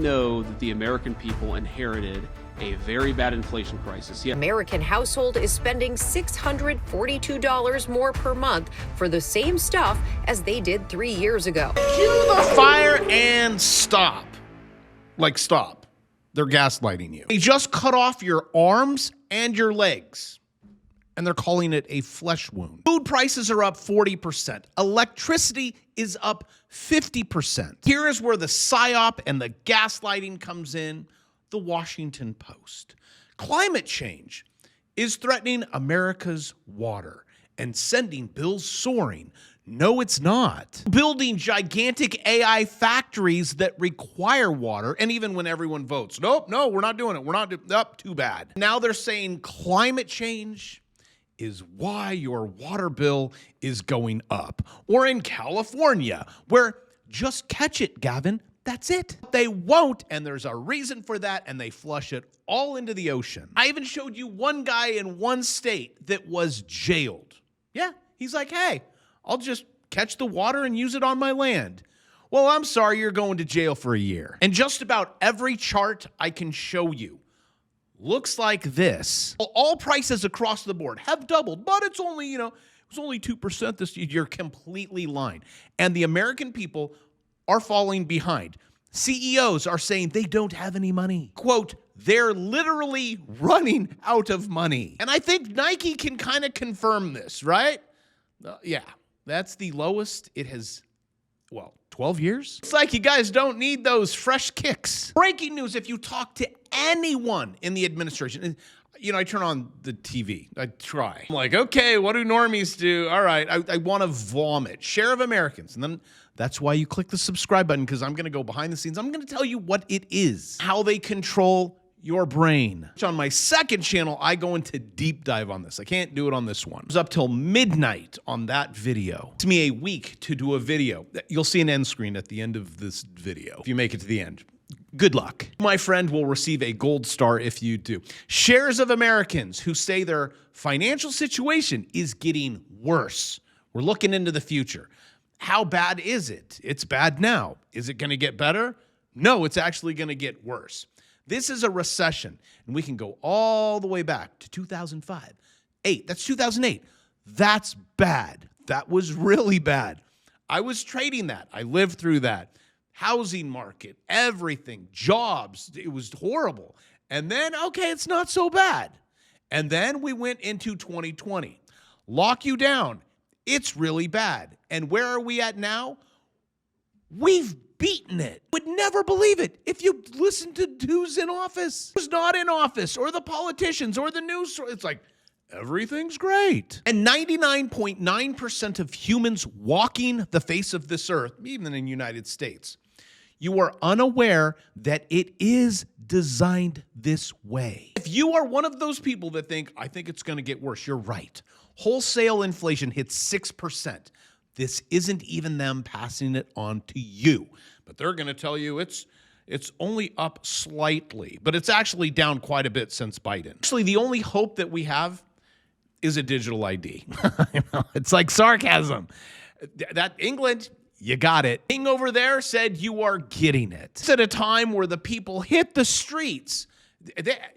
know that the American people inherited a very bad inflation crisis. Yeah. American household is spending $642 more per month for the same stuff as they did 3 years ago. Cue the fire and stop. Like, stop. They're gaslighting you. They just cut off your arms and your legs, and they're calling it a flesh wound. Food prices are up 40%. Electricity is up 50%. Here is where the psyop and the gaslighting comes in. The Washington Post. Climate change is threatening America's water and sending bills soaring. No, it's not. Building gigantic AI factories that require water, and even when everyone votes, nope, no, we're not doing it. We're not up. Too bad. Now they're saying climate change is why your water bill is going up. Or in California, where just catch it, Gavin. That's it. They won't, and there's a reason for that, and they flush it all into the ocean. I even showed you one guy in one state that was jailed. Yeah, he's like, hey, I'll just catch the water and use it on my land. Well, I'm sorry, you're going to jail for a year. And just about every chart I can show you looks like this. All prices across the board have doubled, but it's only, it's only 2% this year. You're completely lying. And the American people are falling behind. CEOs are saying they don't have any money. Quote, they're literally running out of money. And I think Nike can kind of confirm this, right? Yeah, that's the lowest it has, 12 years? It's like you guys don't need those fresh kicks. Breaking news, if you talk to anyone in the administration, I turn on the TV. I try. I'm like, okay, what do normies do? All right, I want to vomit. Share of Americans. And then that's why you click the subscribe button, because I'm going to go behind the scenes. I'm going to tell you what it is, how they control your brain. On my second channel, I go into deep dive on this. I can't do it on this one. It was up till midnight on that video. It took me a week to do a video. You'll see an end screen at the end of this video if you make it to the end. Good luck. My friend will receive a gold star if you do. Shares of Americans who say their financial situation is getting worse. We're looking into the future. How bad is it? It's bad now. Is it going to get better? No, it's actually going to get worse. This is a recession, and we can go all the way back to 2005. That's 2008. That's bad. That was really bad. I was trading that. I lived through that. Housing market, everything, jobs, it was horrible. And then, okay, it's not so bad. And then we went into 2020. Lock you down. It's really bad. And where are we at now? We've beaten it. Would never believe it if you listen to who's in office, who's not in office, or the politicians, or the news. It's like, everything's great. And 99.9% of humans walking the face of this earth, even in the United States, you are unaware that it is designed this way. If you are one of those people that think, I think it's going to get worse, you're right. Wholesale inflation hits 6%. This isn't even them passing it on to you. But they're going to tell you it's only up slightly. But it's actually down quite a bit since Biden. Actually, the only hope that we have is a digital ID. It's like sarcasm. That England, you got it. King over there said you are getting it. It's at a time where the people hit the streets.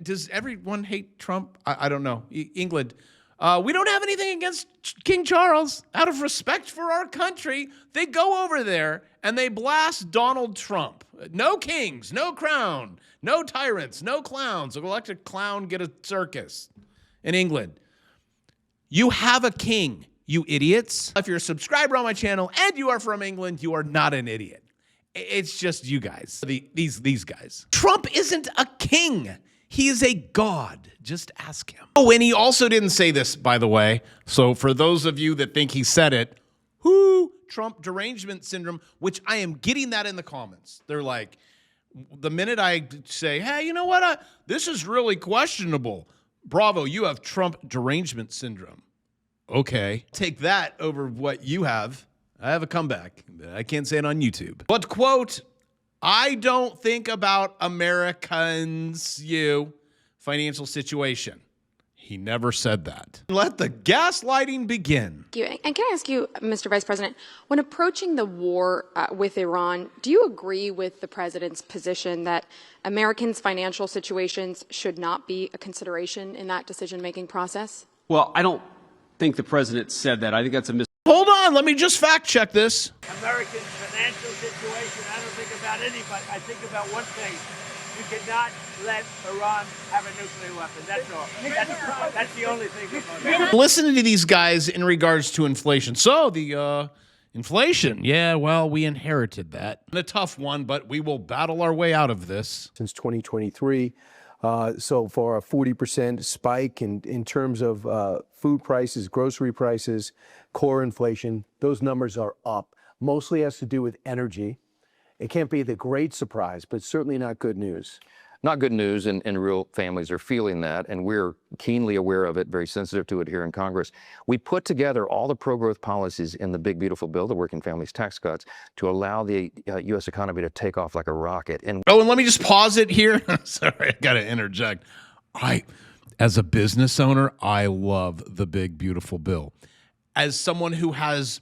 Does everyone hate Trump? I don't know. England. We don't have anything against King Charles. Out of respect for our country, they go over there and they blast Donald Trump. No kings, no crown, no tyrants, no clowns. Elect a clown, get a circus in England. You have a king, you idiots. If you're a subscriber on my channel and you are from England, you are not an idiot. It's just you guys, these guys. Trump isn't a king. He is a god. Just ask him. Oh, and he also didn't say this, by the way. So for those of you that think he said it, Trump derangement syndrome, which I am getting that in the comments. They're like, the minute I say, hey, you know what? This is really questionable. Bravo, you have Trump derangement syndrome. Okay. Take that over what you have. I have a comeback. I can't say it on YouTube. But quote, I don't think about Americans' financial situation. He never said that. Let the gaslighting begin. Thank you. And can I ask you, Mr. Vice President, when approaching the war with Iran, do you agree with the president's position that Americans' financial situations should not be a consideration in that decision-making process? Well, I don't think the president said that. I think that's a Hold on, let me just fact check this. American financial situation, I don't think about anybody. I think about one thing. You cannot let Iran have a nuclear weapon. That's all. That's the only thing. Listen to these guys in regards to inflation. So the inflation, yeah, well, we inherited that. A tough one, but we will battle our way out of this. Since 2023, so for a 40% spike in terms of food prices, grocery prices, core inflation, those numbers are up. Mostly has to do with energy. It can't be the great surprise, but certainly not good news. Not good news, and real families are feeling that, and we're keenly aware of it, very sensitive to it here in Congress. We put together all the pro-growth policies in the big, beautiful bill, the Working Families Tax Cuts, to allow the U.S. economy to take off like a rocket. And let me just pause it here. Sorry, I got to interject. As a business owner, I love the big, beautiful bill. As someone who has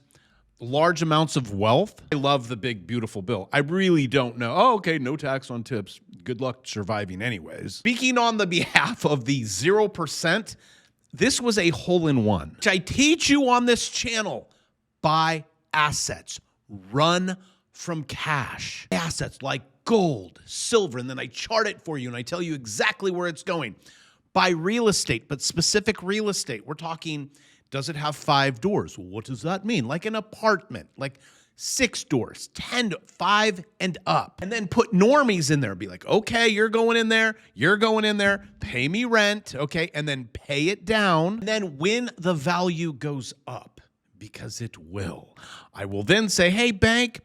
large amounts of wealth, I love the big, beautiful bill. I really don't know. Oh, okay, no tax on tips. Good luck surviving anyways. Speaking on the behalf of the 0%, this was a hole-in-one. Which I teach you on this channel. Buy assets. Run from cash. Assets like gold, silver, and then I chart it for you and I tell you exactly where it's going. Buy real estate, but specific real estate. We're talking, does it have 5 doors? Well, what does that mean? Like an apartment, like 6 doors, 10, 5 and up. And then put normies in there. Be like, okay, you're going in there, pay me rent, okay, and then pay it down. And then when the value goes up, because it will, I will then say, hey, bank,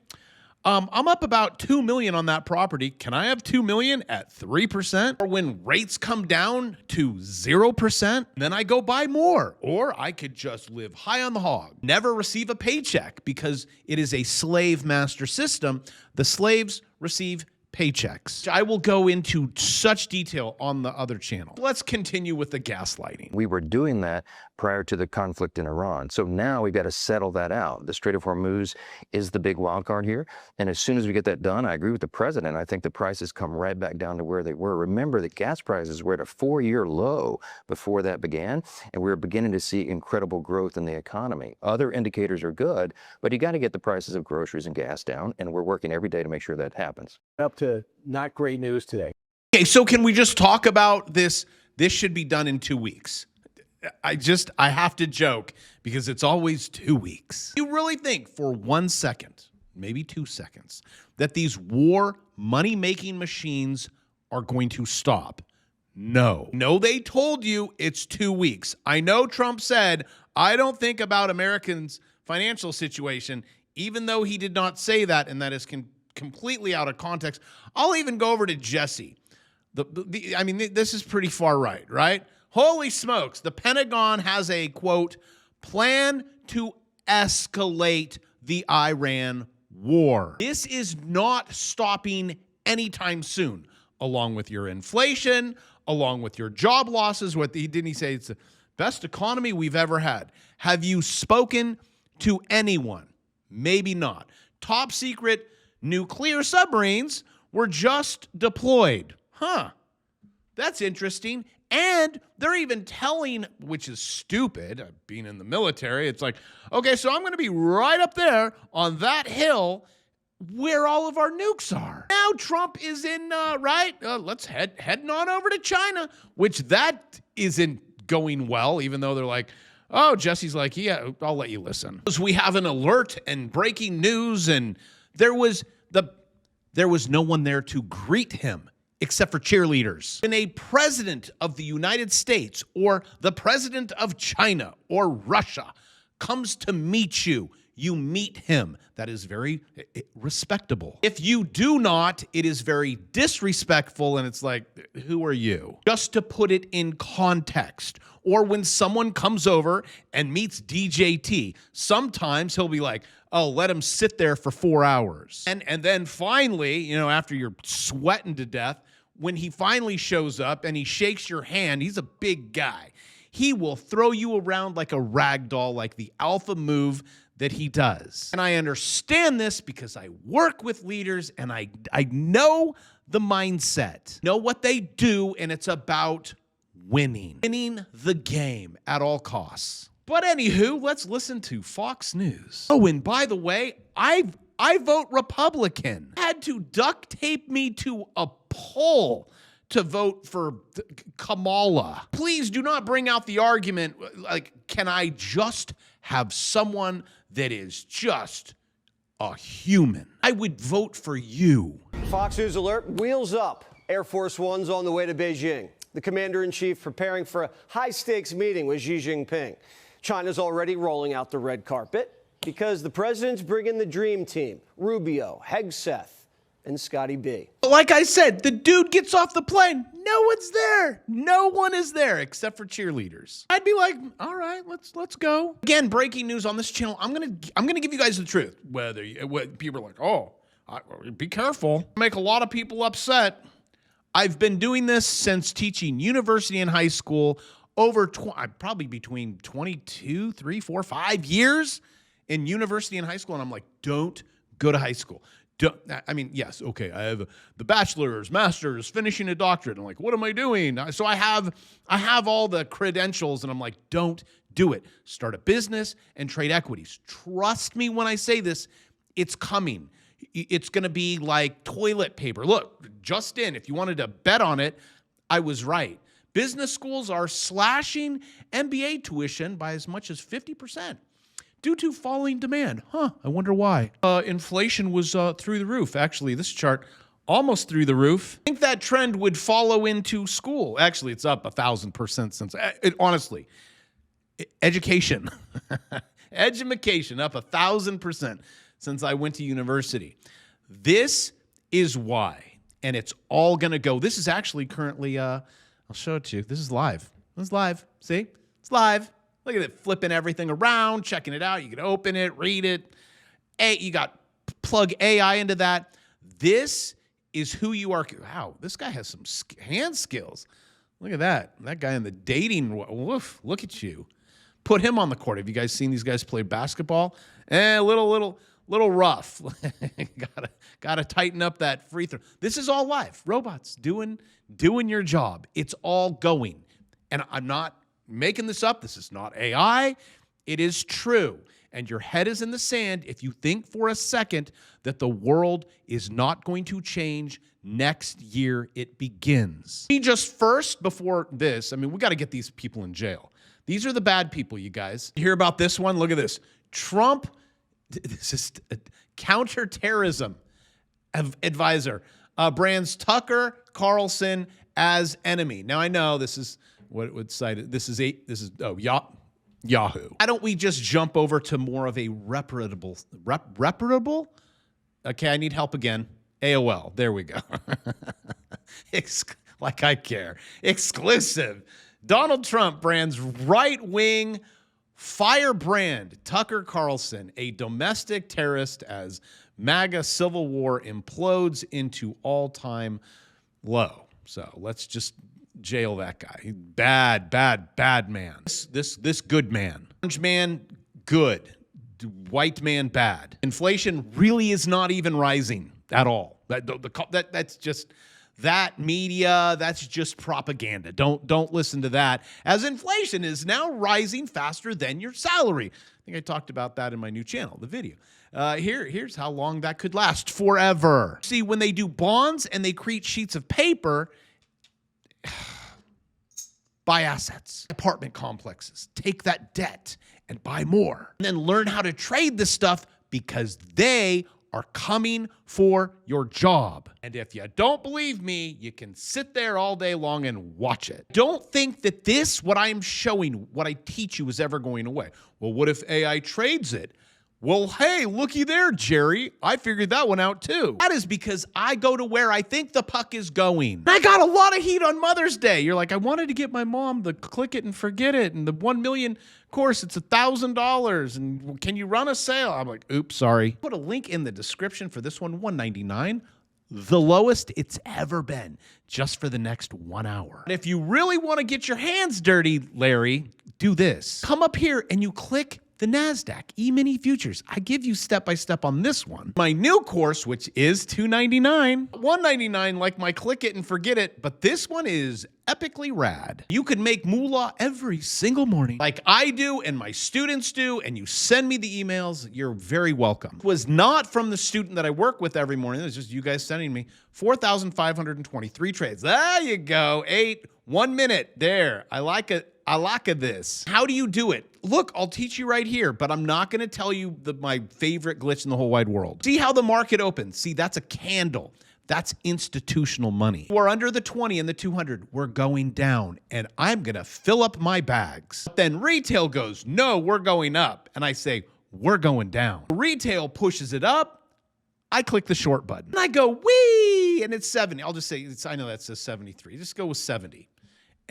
I'm up about $2 million on that property. Can I have $2 million at 3%? Or when rates come down to 0%, then I go buy more. Or I could just live high on the hog, never receive a paycheck because it is a slave master system. The slaves receive paychecks. I will go into such detail on the other channel. Let's continue with the gaslighting. we were doing that prior to the conflict in Iran. So now we've got to settle that out. The Strait of Hormuz is the big wild card here. And as soon as we get that done, I agree with the president. I think the prices come right back down to where they were. Remember that gas prices were at a 4-year low before that began, and we're beginning to see incredible growth in the economy. Other indicators are good, but you got to get the prices of groceries and gas down, and we're working every day to make sure that happens. Up to not great news today. Okay, so can we just talk about this? This should be done in 2 weeks. I have to joke because it's always 2 weeks. You really think for 1 second, maybe 2 seconds, that these war money-making machines are going to stop? No. No, they told you it's 2 weeks. I know Trump said, I don't think about Americans' financial situation, even though he did not say that, and that is completely out of context. I'll even go over to Jesse. This is pretty far right? Holy smokes, the Pentagon has a, quote, plan to escalate the Iran war. This is not stopping anytime soon, along with your inflation, along with your job losses. Didn't he say it's the best economy we've ever had? Have you spoken to anyone? Maybe not. Top secret nuclear submarines were just deployed. Huh. That's interesting. And they're even telling, which is stupid, being in the military, it's like, okay, so I'm going to be right up there on that hill where all of our nukes are. Now Trump is in, let's heading on over to China, which that isn't going well, even though they're like, oh, Jesse's like, yeah, I'll let you listen. We have an alert and breaking news, and there was no one there to greet him except for cheerleaders. When a president of the United States or the president of China or Russia comes to meet you, you meet him. That is very respectable. If you do not, it is very disrespectful, and it's like, who are you? Just to put it in context. Or when someone comes over and meets DJT, sometimes he'll be like, oh, let him sit there for 4 hours. And then finally, after you're sweating to death, when he finally shows up and he shakes your hand, he's a big guy. He will throw you around like a rag doll, like the alpha move that he does. And I understand this because I work with leaders and I know the mindset, know what they do, and it's about winning the game at all costs. But anywho, let's listen to Fox News. Oh, and by the way, I vote Republican. Had to duct tape me to a poll to vote for Kamala. Please do not bring out the argument like, can I just have someone that is just a human? I would vote for you. Fox News alert, wheels up. Air Force One's on the way to Beijing. The commander-in-chief preparing for a high-stakes meeting with Xi Jinping. China's already rolling out the red carpet because the president's bringing the dream team, Rubio, Hegseth, and Scotty B. Like I said, the dude gets off the plane. No one's there. No one is there except for cheerleaders. I'd be like, all right, let's go. Again, breaking news on this channel. I'm gonna give you guys the truth. Whether people are like, oh, be careful. Make a lot of people upset. I've been doing this since teaching university and high school over probably between 22, 3, 4, 5 years in university and high school. And I'm like, don't go to high school. I mean, yes, okay, I have the bachelor's, master's, finishing a doctorate. I'm like, what am I doing? So I have all the credentials, and I'm like, don't do it. Start a business and trade equities. Trust me when I say this, it's coming. It's going to be like toilet paper. Look, just in, if you wanted to bet on it, I was right. Business schools are slashing MBA tuition by as much as 50%. Due to falling demand. I wonder why. Inflation was through the roof. Actually, this chart almost through the roof. I think that trend would follow into school. Actually, it's up 1,000% since, honestly. Education. Education up 1,000% since I went to university. This is why. And it's all going to go. This is actually currently, I'll show it to you. This is live. This is live. See? It's live. Look at it, flipping everything around, checking it out. You can open it, read it. You got plug AI into that. This is who you are. Wow, this guy has some hand skills. Look at that. That guy in the dating, woof, look at you. Put him on the court. Have you guys seen these guys play basketball? A little rough. Gotta tighten up that free throw. This is all live. Robots doing your job. It's all going. And I'm not making this up. This is not AI. It is true. And your head is in the sand if you think for a second that the world is not going to change next year it begins. Just first, before this, I mean, we got to get these people in jail. These are the bad people, you guys. You hear about this one? Look at this. Trump, this is counterterrorism advisor, brands Tucker Carlson as enemy. Now, I know this is what it would cite. This is Yahoo. Why don't we just jump over to more of a reputable? Okay, I need help again. AOL. There we go. Like I care. Exclusive. Donald Trump brands right-wing firebrand Tucker Carlson a domestic terrorist as MAGA civil war implodes into all-time low. So let's just jail that guy. Bad man. This good man. Orange man, good. White man, bad. Inflation really is not even rising at all. That's just that media. That's just propaganda. Don't listen to that. As inflation is now rising faster than your salary. I think I talked about that in my new channel, the video. Here's how long that could last. Forever. See, when they do bonds and they create sheets of paper, buy assets, apartment complexes, take that debt and buy more. And then learn how to trade this stuff because they are coming for your job. And if you don't believe me, you can sit there all day long and watch it. Don't think that what I'm showing, what I teach you is ever going away. Well, what if AI trades it? Well, hey, looky there, Jerry. I figured that one out too. That is because I go to where I think the puck is going. I got a lot of heat on Mother's Day. You're like, I wanted to get my mom the click it and forget it. And the 1 million course, it's $1,000. And can you run a sale? I'm like, oops, sorry. Put a link in the description for this one, $199. the lowest it's ever been, just for the next 1 hour. And if you really want to get your hands dirty, Larry, do this. Come up here and you click the NASDAQ E-mini futures. I give you step-by-step on this one. My new course, which is $299, $199 like my click it and forget it, but this one is epically rad. You can make moolah every single morning like I do and my students do, and you send me the emails. You're very welcome. It was not from the student that I work with every morning. It was just you guys sending me 4,523 trades. There you go. 1 minute. There. I like it. I like this. How do you do it? Look, I'll teach you right here, but I'm not going to tell you my favorite glitch in the whole wide world. See how the market opens? See, that's a candle. That's institutional money. We're under the 20 and the 200. We're going down, and I'm going to fill up my bags. Then retail goes, no, we're going up. And I say, we're going down. Retail pushes it up. I click the short button. And I go, wee, and it's 70. I'll just say, I know that says 73. Just go with 70.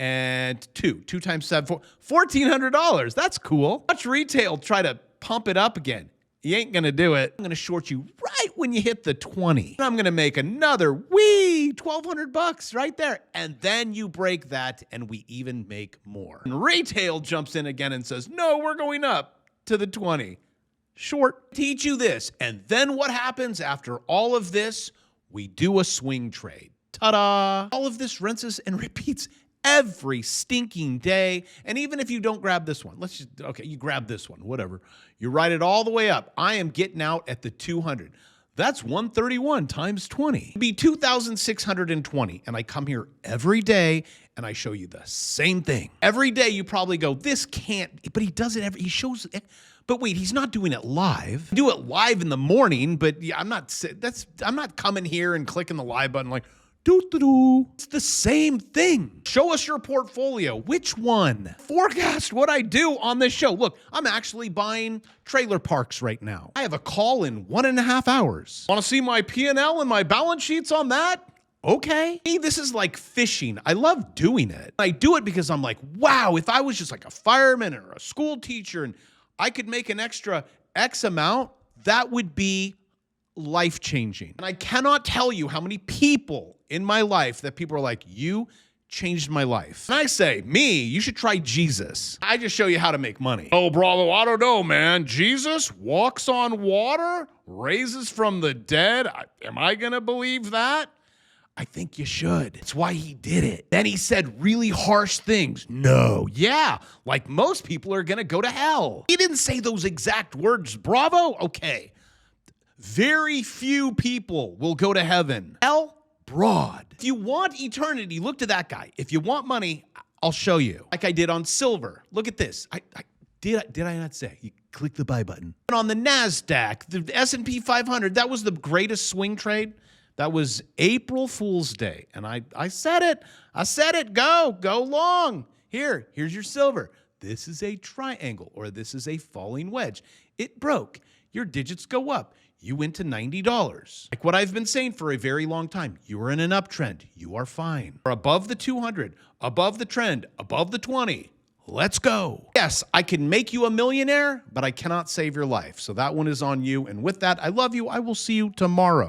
And 2 times 7, $1,400. That's cool. Watch retail try to pump it up again. You ain't gonna do it. I'm gonna short you right when you hit the 20. And I'm gonna make another $1,200 right there. And then you break that and we even make more. And retail jumps in again and says, no, we're going up to the 20. Short. Teach you this. And then what happens after all of this? We do a swing trade. Ta-da! All of this rinses and repeats every stinking day. And even if you don't grab this one, you grab this one, whatever. You ride it all the way up. I am getting out at the 200. That's 131 times 20. It'd be 2,620. And I come here every day and I show you the same thing. Every day you probably go, this can't, but he does it he shows it. But wait, he's not doing it live. I do it live in the morning, but yeah, I'm not coming here and clicking the live button like, it's the same thing. Show us your portfolio. Which one? Forecast what I do on this show. Look, I'm actually buying trailer parks right now. I have a call in 1.5 hours. Want to see my P&L and my balance sheets on that? Okay. Hey, this is like fishing. I love doing it. I do it because I'm like, wow, if I was just like a fireman or a school teacher and I could make an extra X amount, that would be life-changing. And I cannot tell you how many people in my life that people are like, you changed my life. And I say, me, you should try Jesus. I just show you how to make money. Oh, bravo, I don't know, man. Jesus walks on water, raises from the dead. Am I going to believe that? I think you should. That's why he did it. Then he said really harsh things. No, yeah, like most people are going to go to hell. He didn't say those exact words, bravo. Okay. Very few people will go to heaven. Hell, broad. If you want eternity, look to that guy. If you want money, I'll show you. Like I did on silver. Look at this. Did I not say? You click the buy button. And on the NASDAQ, the S&P 500, that was the greatest swing trade. That was April Fool's Day. And I said it. I said it. Go long. Here's your silver. This is a triangle, or this is a falling wedge. It broke. Your digits go up. You went to $90. Like what I've been saying for a very long time, you are in an uptrend. You are fine. You're above the 200, above the trend, above the 20. Let's go. Yes, I can make you a millionaire, but I cannot save your life. So that one is on you. And with that, I love you. I will see you tomorrow.